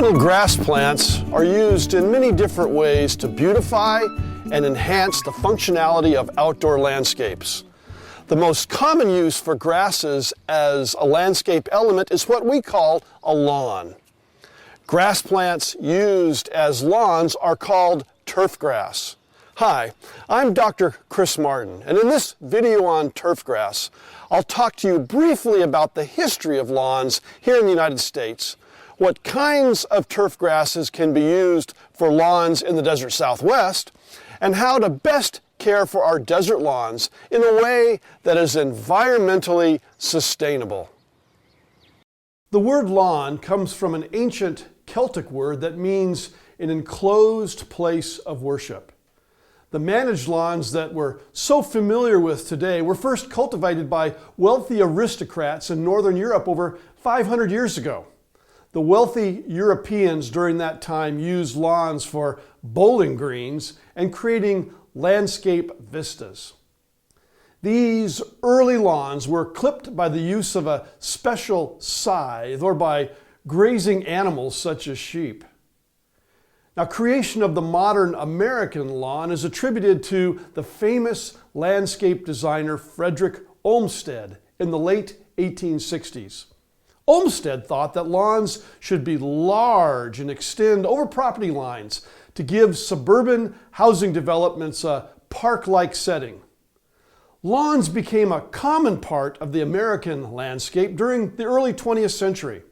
Traditional grass plants are used in many different ways to beautify and enhance the functionality of outdoor landscapes. The most common use for grasses as a landscape element is what we call a lawn. Grass plants used as lawns are called turfgrass. Hi, I'm Dr. Chris Martin, and in this video on turfgrass, I'll talk to you briefly about the history of lawns here in the United States, what kinds of turf grasses can be used for lawns in the desert Southwest, and how to best care for our desert lawns in a way that is environmentally sustainable. The word lawn comes from an ancient Celtic word that means an enclosed place of worship. The managed lawns that we're so familiar with today were first cultivated by wealthy aristocrats in Northern Europe over 500 years ago. The wealthy Europeans during that time used lawns for bowling greens and creating landscape vistas. These early lawns were clipped by the use of a special scythe or by grazing animals such as sheep. Now, creation of the modern American lawn is attributed to the famous landscape designer Frederick Olmsted in the late 1860s. Olmsted thought that lawns should be large and extend over property lines to give suburban housing developments a park-like setting. Lawns became a common part of the American landscape during the early 20th century,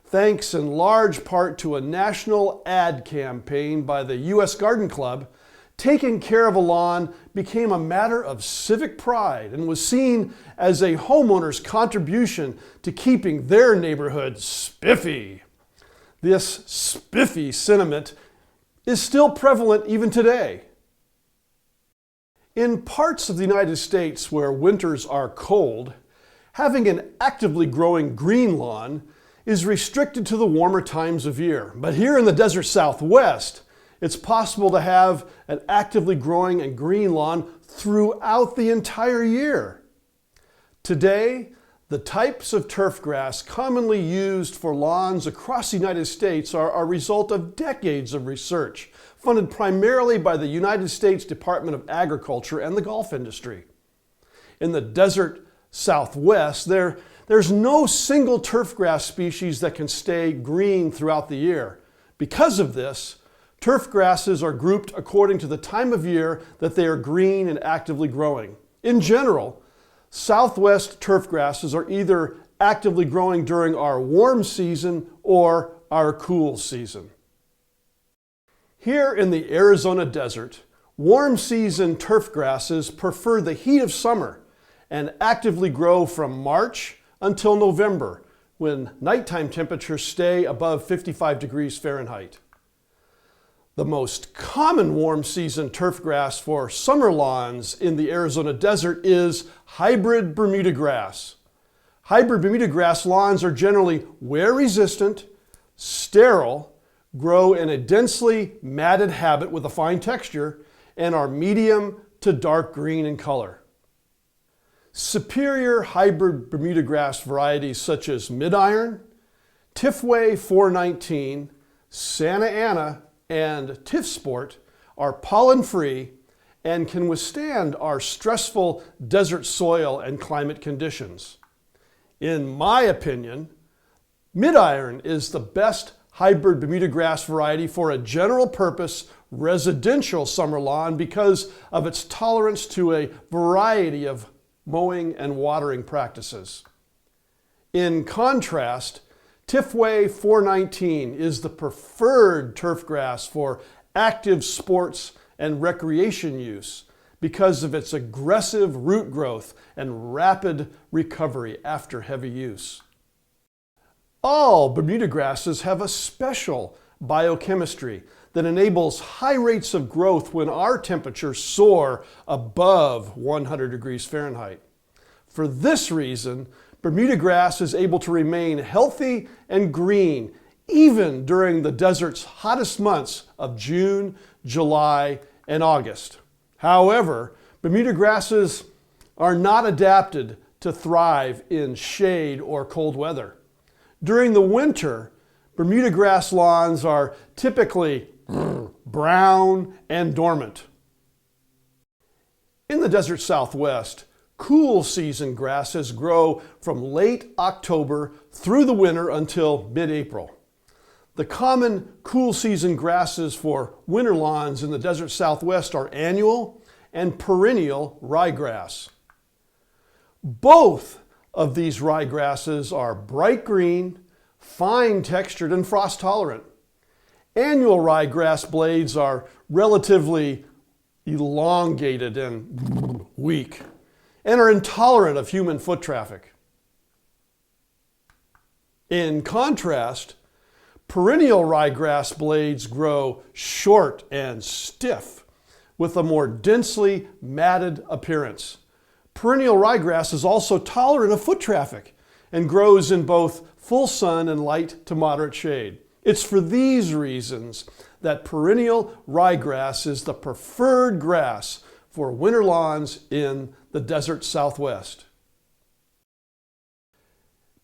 thanks in large part to a national ad campaign by the U.S. Garden Club. Taking care of a lawn became a matter of civic pride and was seen as a homeowner's contribution to keeping their neighborhood spiffy. This spiffy sentiment is still prevalent even today. In parts of the United States where winters are cold, having an actively growing green lawn is restricted to the warmer times of year. But here in the desert Southwest, it's possible to have an actively growing and green lawn throughout the entire year. Today, the types of turf grass commonly used for lawns across the United States are a result of decades of research, funded primarily by the United States Department of Agriculture and the golf industry. In the desert Southwest, there's no single turf grass species that can stay green throughout the year. Because of this, turf grasses are grouped according to the time of year that they are green and actively growing. In general, Southwest turf grasses are either actively growing during our warm season or our cool season. Here in the Arizona desert, warm season turf grasses prefer the heat of summer and actively grow from March until November, when nighttime temperatures stay above 55 degrees Fahrenheit. The most common warm season turf grass for summer lawns in the Arizona desert is hybrid Bermuda grass. Hybrid Bermuda grass lawns are generally wear resistant, sterile, grow in a densely matted habit with a fine texture, and are medium to dark green in color. Superior hybrid Bermuda grass varieties such as Midiron, Tifway 419, Santa Ana, and Tifsport are pollen-free and can withstand our stressful desert soil and climate conditions. In my opinion, Midiron is the best hybrid Bermuda grass variety for a general purpose residential summer lawn because of its tolerance to a variety of mowing and watering practices. In contrast, Tifway 419 is the preferred turf grass for active sports and recreation use because of its aggressive root growth and rapid recovery after heavy use. All Bermuda grasses have a special biochemistry that enables high rates of growth when our temperatures soar above 100 degrees Fahrenheit. For this reason, Bermuda grass is able to remain healthy and green even during the desert's hottest months of June, July, and August. However, Bermuda grasses are not adapted to thrive in shade or cold weather. During the winter, Bermuda grass lawns are typically brown and dormant. In the desert Southwest, cool season grasses grow from late October through the winter until mid-April. The common cool season grasses for winter lawns in the desert Southwest are annual and perennial ryegrass. Both of these ryegrasses are bright green, fine textured, and frost tolerant. Annual ryegrass blades are relatively elongated and weak and are intolerant of human foot traffic. In contrast, perennial ryegrass blades grow short and stiff with a more densely matted appearance. Perennial ryegrass is also tolerant of foot traffic and grows in both full sun and light to moderate shade. It's for these reasons that perennial ryegrass is the preferred grass for winter lawns in the desert Southwest.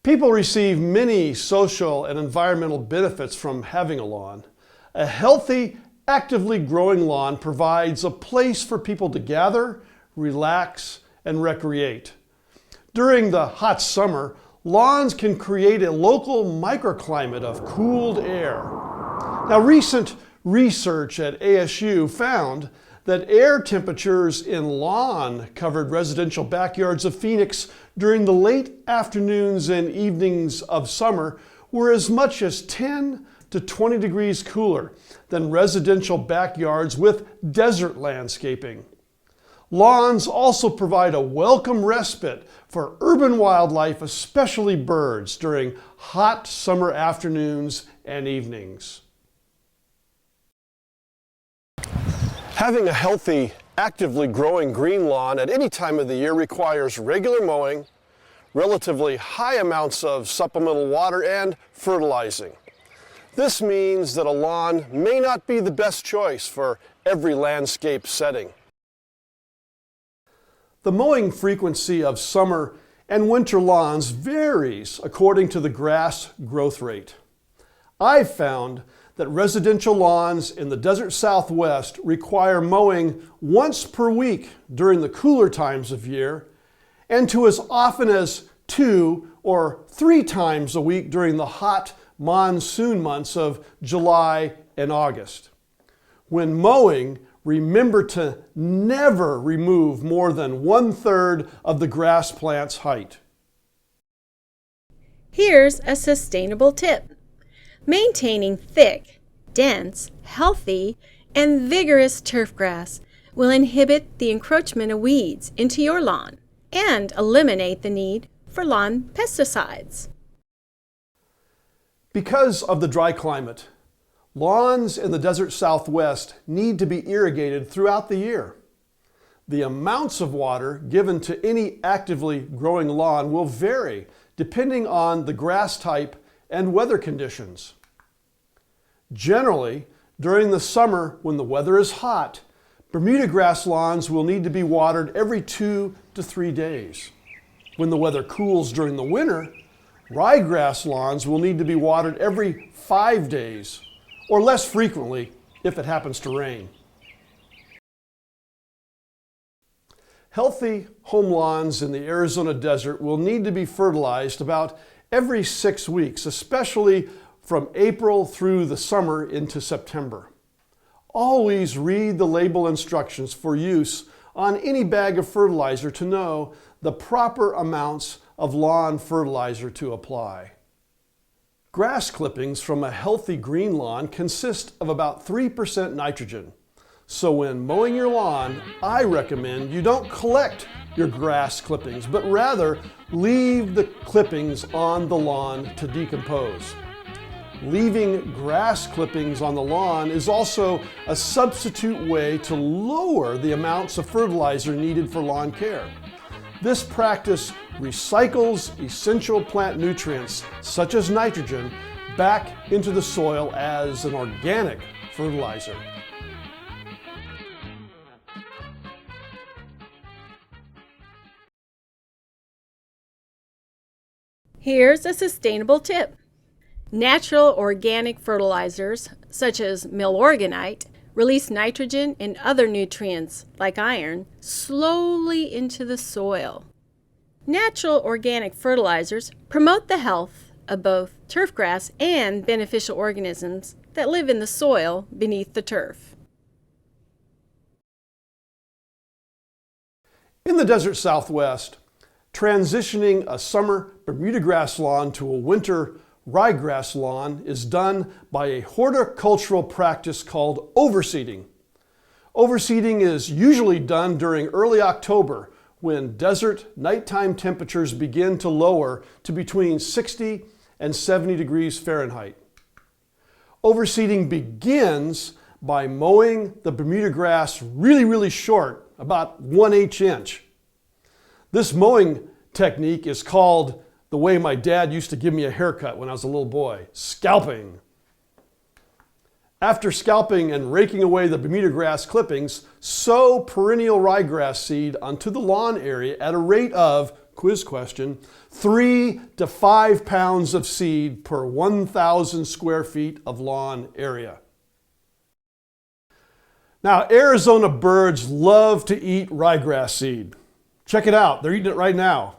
People receive many social and environmental benefits from having a lawn. A healthy, actively growing lawn provides a place for people to gather, relax, and recreate. During the hot summer, lawns can create a local microclimate of cooled air. Now, recent research at ASU found that air temperatures in lawn-covered residential backyards of Phoenix during the late afternoons and evenings of summer were as much as 10 to 20 degrees cooler than residential backyards with desert landscaping. Lawns also provide a welcome respite for urban wildlife, especially birds, during hot summer afternoons and evenings. Having a healthy, actively growing green lawn at any time of the year requires regular mowing, relatively high amounts of supplemental water, and fertilizing. This means that a lawn may not be the best choice for every landscape setting. The mowing frequency of summer and winter lawns varies according to the grass growth rate. I've found that residential lawns in the desert Southwest require mowing once per week during the cooler times of year and to as often as 2 or 3 times a week during the hot monsoon months of July and August. When mowing, remember to never remove more than 1/3 of the grass plant's height. Here's a sustainable tip. Maintaining thick, dense, healthy, and vigorous turfgrass will inhibit the encroachment of weeds into your lawn and eliminate the need for lawn pesticides. Because of the dry climate, lawns in the desert Southwest need to be irrigated throughout the year. The amounts of water given to any actively growing lawn will vary depending on the grass type and weather conditions. Generally, during the summer when the weather is hot, Bermuda grass lawns will need to be watered every 2 to 3 days. When the weather cools during the winter, ryegrass lawns will need to be watered every 5 days, or less frequently if it happens to rain. Healthy home lawns in the Arizona desert will need to be fertilized about every 6 weeks, especially from April through the summer into September. Always read the label instructions for use on any bag of fertilizer to know the proper amounts of lawn fertilizer to apply. Grass clippings from a healthy green lawn consist of about 3% nitrogen. So when mowing your lawn, I recommend you don't collect your grass clippings, but rather leave the clippings on the lawn to decompose. Leaving grass clippings on the lawn is also a substitute way to lower the amounts of fertilizer needed for lawn care. This practice recycles essential plant nutrients, such as nitrogen, back into the soil as an organic fertilizer. Here's a sustainable tip. Natural organic fertilizers, such as milorganite, release nitrogen and other nutrients, like iron, slowly into the soil. Natural organic fertilizers promote the health of both turfgrass and beneficial organisms that live in the soil beneath the turf. In the desert Southwest, transitioning a summer Bermuda grass lawn to a winter ryegrass lawn is done by a horticultural practice called overseeding. Overseeding is usually done during early October when desert nighttime temperatures begin to lower to between 60 and 70 degrees Fahrenheit. Overseeding begins by mowing the Bermuda grass really short, about 1/8 inch. This mowing technique is called the way my dad used to give me a haircut when I was a little boy, scalping. After scalping and raking away the Bermuda grass clippings, sow perennial ryegrass seed onto the lawn area at a rate of, quiz question, 3 to 5 pounds of seed per 1,000 square feet of lawn area. Now, Arizona birds love to eat ryegrass seed. Check it out, they're eating it right now.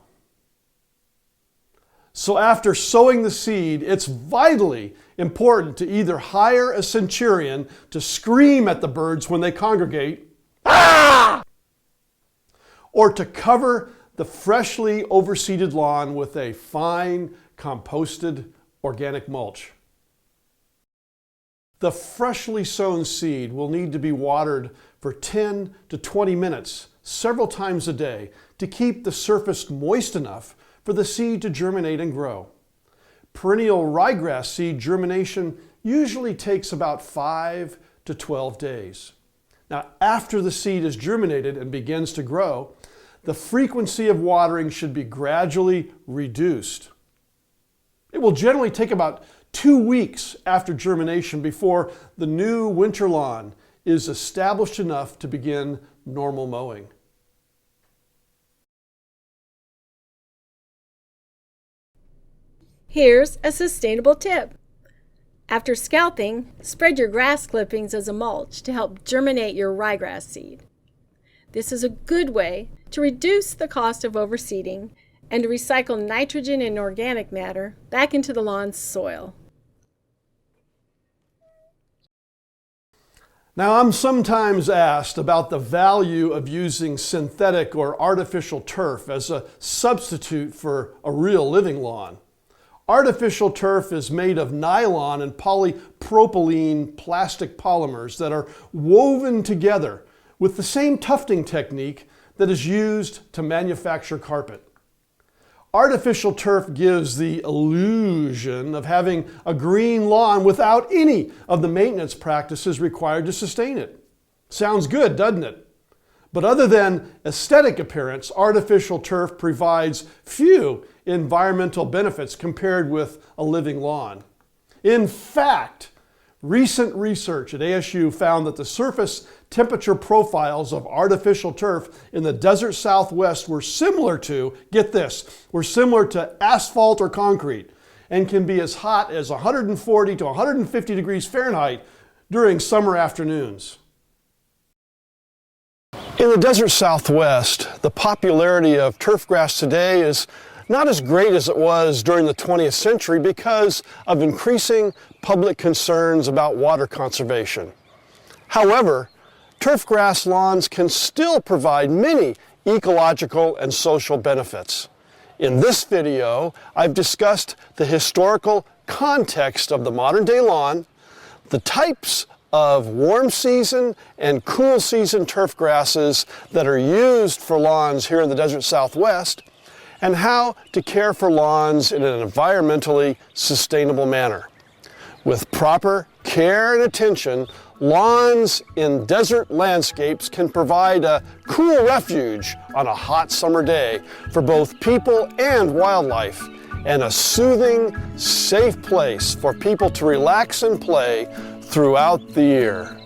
So after sowing the seed, it's vitally important to either hire a centurion to scream at the birds when they congregate, "Ah!" or to cover the freshly overseeded lawn with a fine composted organic mulch. The freshly sown seed will need to be watered for 10 to 20 minutes several times a day to keep the surface moist enough for the seed to germinate and grow. Perennial ryegrass seed germination usually takes about 5 to 12 days. Now, after the seed is germinated and begins to grow, the frequency of watering should be gradually reduced. It will generally take about 2 weeks after germination before the new winter lawn is established enough to begin normal mowing. Here's a sustainable tip. After scalping, spread your grass clippings as a mulch to help germinate your ryegrass seed. This is a good way to reduce the cost of overseeding and to recycle nitrogen and organic matter back into the lawn's soil. Now, I'm sometimes asked about the value of using synthetic or artificial turf as a substitute for a real living lawn. Artificial turf is made of nylon and polypropylene plastic polymers that are woven together with the same tufting technique that is used to manufacture carpet. Artificial turf gives the illusion of having a green lawn without any of the maintenance practices required to sustain it. Sounds good, doesn't it? But other than aesthetic appearance, artificial turf provides few environmental benefits compared with a living lawn. In fact, recent research at ASU found that the surface temperature profiles of artificial turf in the desert Southwest were similar to, get this, were similar to asphalt or concrete and can be as hot as 140 to 150 degrees Fahrenheit during summer afternoons. In the desert Southwest, the popularity of turfgrass today is not as great as it was during the 20th century because of increasing public concerns about water conservation. However, turfgrass lawns can still provide many ecological and social benefits. In this video, I've discussed the historical context of the modern-day lawn, the types of warm season and cool season turf grasses that are used for lawns here in the desert Southwest, and how to care for lawns in an environmentally sustainable manner. With proper care and attention, lawns in desert landscapes can provide a cool refuge on a hot summer day for both people and wildlife, and a soothing, safe place for people to relax and play throughout the year.